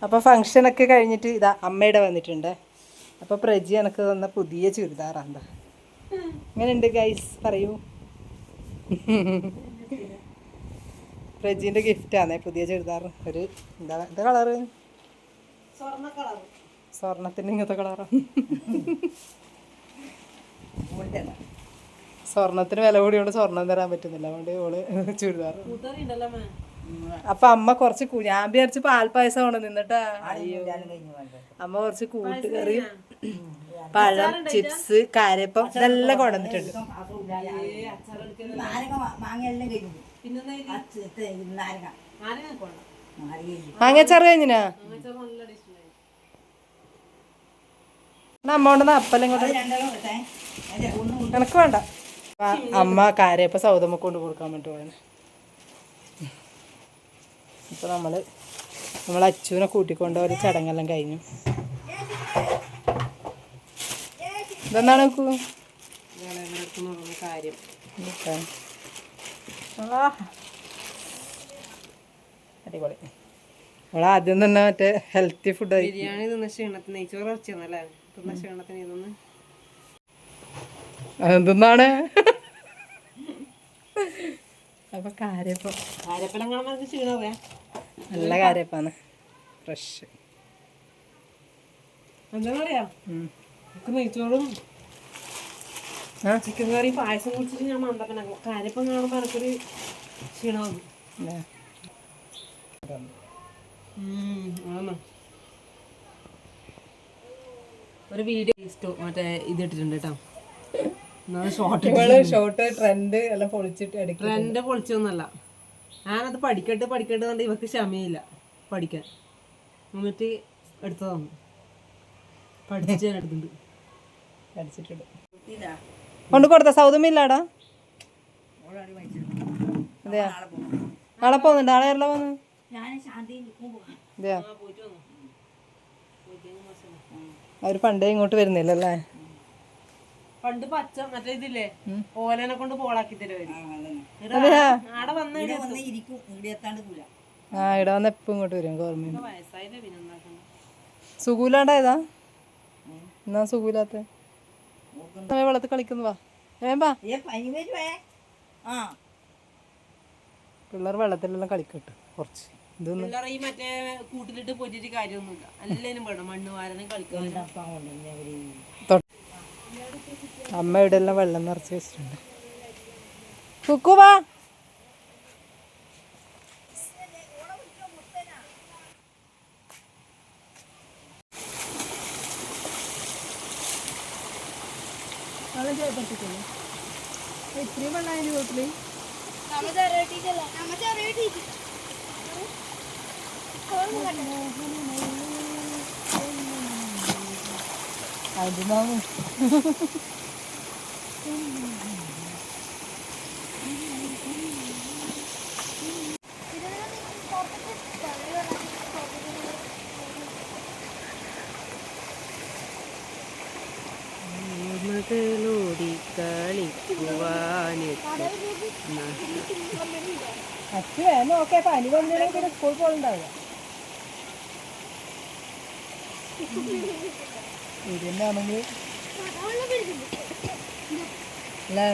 അപ്പോൾ ഫംഗ്ഷനൊക്കെ കഴിഞ്ഞിട്ട് ഇതാ അമ്മയുടെ വന്നിട്ടുണ്ട്. അപ്പോൾ പ്രജി എനിക്ക് തന്ന പുതിയ ചുരിദാറാണ്. എങ്ങനെയുണ്ട് ഗൈസ് പറയൂ? പ്രജീൻ്റെ ഗിഫ്റ്റാണ് പുതിയ ചുരിദാർ. ഒരു എന്താ എന്താ കളറ്? സ്വർണ്ണത്തിൻ്റെ ഇങ്ങനത്തെ കളറാണ്. സ്വർണ്ണത്തിന് വില കൂടിയോണ്ട് സ്വർണ്ണം തരാൻ പറ്റുന്നില്ല, അതുകൊണ്ട് ഓള് ചുരിദാർ. അപ്പൊ അമ്മ കുറച്ച് ഞാൻ വിചാരിച്ച് പാൽപ്പായസം കൊണ്ട് നിന്നിട്ടാ. അമ്മ കുറച്ച് കൂട്ടുകറി, പഴം, ചിപ്സ്, കാരപ്പം ഇതെല്ലാം കൊണ്ടുവന്നിട്ടുണ്ട്. മാങ്ങച്ചാറ് കഴിഞ്ഞാ അമ്മോണ്ടെന്ന് അപ്പല്ലാം ഇങ്ങോട്ട് എനക്ക് വേണ്ട. അമ്മ കാരപ്പം സൗദമ്മ കൊണ്ട് കൊടുക്കാൻ വേണ്ടി പോയത്. അപ്പോൾ നമ്മൾ അച്ചുവിനെ കൂട്ടിക്കൊണ്ട് ഒരു ചടങ്ങെല്ലാം കഴിഞ്ഞു. ഇതെന്താണ് കാര്യം? അടിപൊളി. നമ്മളാദ്യം തന്നെ മറ്റേ ഹെൽത്തി ഫുഡ് ബിരിയാണി തിന്ന ക്ഷീണത്തിന് നെയ്ച്ചോറ് ഇറച്ചിയാണല്ലേ തിന്ന ക്ഷീണത്തിന് ഇതൊന്ന് അതെന്താണ്. അപ്പൊ കാരപ്പം നല്ല കാരപ്പാണ്, ഫ്രഷ്. എന്താ പറയാ നെയ്ച്ചോറും ചിക്കൻ കറി പായസം കുടിച്ചിട്ട് ഞാൻ മണ്ടപ്പന കാരപ്പം കാണുമ്പോൾ എനിക്കൊരു ക്ഷീണമാണ്. ഒരു വീഡിയോ മറ്റേ ഇതിട്ടിട്ടുണ്ട് കേട്ടോ. ഷോർട്ട് ട്രെൻഡ് എല്ലാം പൊളിച്ചിട്ട് ട്രെൻഡ് പൊളിച്ചൊന്നല്ല, ഞാനത് പഠിക്കട്ടെ എന്നുണ്ട് ഇവക്ക് ക്ഷമയില്ല പഠിക്കാൻ. എന്നിട്ട് എടുത്തതാണ്, പഠിച്ചിട്ട് ഞാൻ എടുത്തിട്ടുണ്ട്. പഠിച്ചിട്ടുണ്ട് കൊണ്ട് കൊടുത്ത സൗദമില്ലാടാ. അതെയാ നാളെ പോകുന്നുണ്ട്. നാളെ ആരല്ല പോന്ന്? അതെയാ അവര് പണ്ടേ ഇങ്ങോട്ട് വരുന്നില്ലല്ലേ? പണ്ട് പച്ച മറ്റേ ഇതില്ലേ ഓലനെ കൊണ്ട് പോളാക്കി തരുമായിരുന്നു. ആ ഇവിടെ വന്ന് എപ്പോ ഇങ്ങോട്ട് വരും ഗവൺമെന്റ്. സുഖൂലാണ്ടായതാ എന്നാ സുഖൂലാത്ത വെള്ളത്തിൽ കളിക്കുന്നു. വാ വേമ്പാ പിള്ളേർ വെള്ളത്തിലെല്ലാം കളിക്കട്ടെ കുറച്ച്. ഈ മറ്റേ കൂട്ടിലിട്ട് പൊറ്റിട്ട് കാര്യമൊന്നുമില്ല, എല്ലാരും വേണം മണ്ണ് വാരനും കളിക്കാൻ. അമ്മ ഇവിടെ എല്ലാം വെള്ളം നിറച്ച് വെച്ചിട്ടുണ്ട്. കുക്കുവാ ഇത്രയും വെള്ളമായിരുന്നു വീട്ടില്. അതിനാണ് ഓടി കളിക്കുവാന് അച്ഛ നോക്കെ പനി വന്നിട്ട് സ്കൂൾ പോലുണ്ടാവില്ല. ഇതിനാണെങ്കിൽ അല്ലേ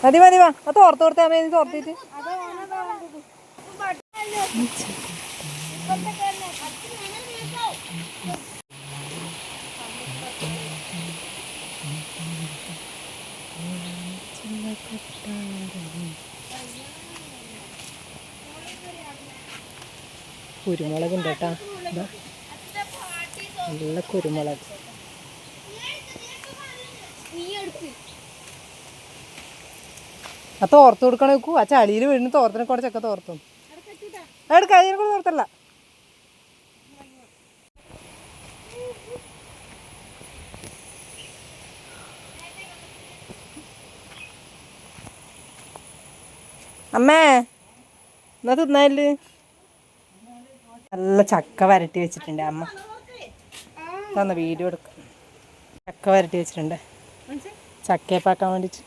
മതി മതി വാ. അത് തോർത്തോർത്തേ അമ്മ തോർത്തിട്ട് കുരുമുളക് ഉണ്ട് കേട്ടോ. നല്ല കുരുമുളക്. ആ തോർത്ത് കൊടുക്കണ വെക്കൂ. ആ ചളിയിൽ വീഴുന്ന തോർത്തിനെ കൂടെ ചെക്ക തോർത്തും എടുക്ക. അതിനെ കൂടെ തോർത്തല്ല. അമ്മേ എന്നാ തിന്നാല് നല്ല ചക്ക വരട്ടി വെച്ചിട്ടുണ്ട് അമ്മ. തന്ന വീഡിയോ എടുക്കാം. ചക്ക വരട്ടി വെച്ചിട്ടുണ്ട് ചക്കയപ്പാക്കാൻ വേണ്ടിട്ട്.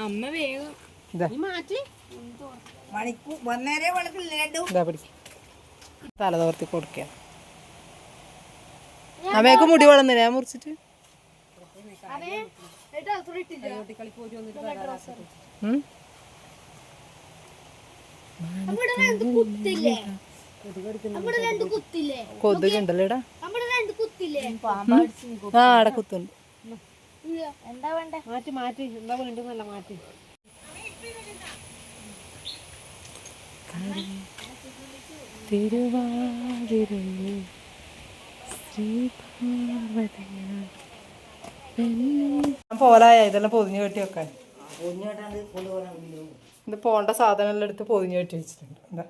അമ്മ വേഗം തലതോർത്തി കൊടുക്കുക. അമ്മയൊക്കെ മുടി വളർന്നില്ല ഞാൻ മുറിച്ചിട്ട്. കൊതുകുണ്ടല്ലോ ഇടാ. ആ അവിടെ കുത്തുണ്ട്. എന്താ വേണ്ട മാറ്റി മാറ്റി എന്താ വേണ്ടെന്നല്ല മാറ്റി. പോലായ ഇതെല്ലാം പൊതിഞ്ഞു കെട്ടി വെക്കാൻ. ഇത് പോണ്ട സാധനം എല്ലാം എടുത്ത് പൊതിഞ്ഞു കെട്ടി വെച്ചിട്ടുണ്ട്. എന്താ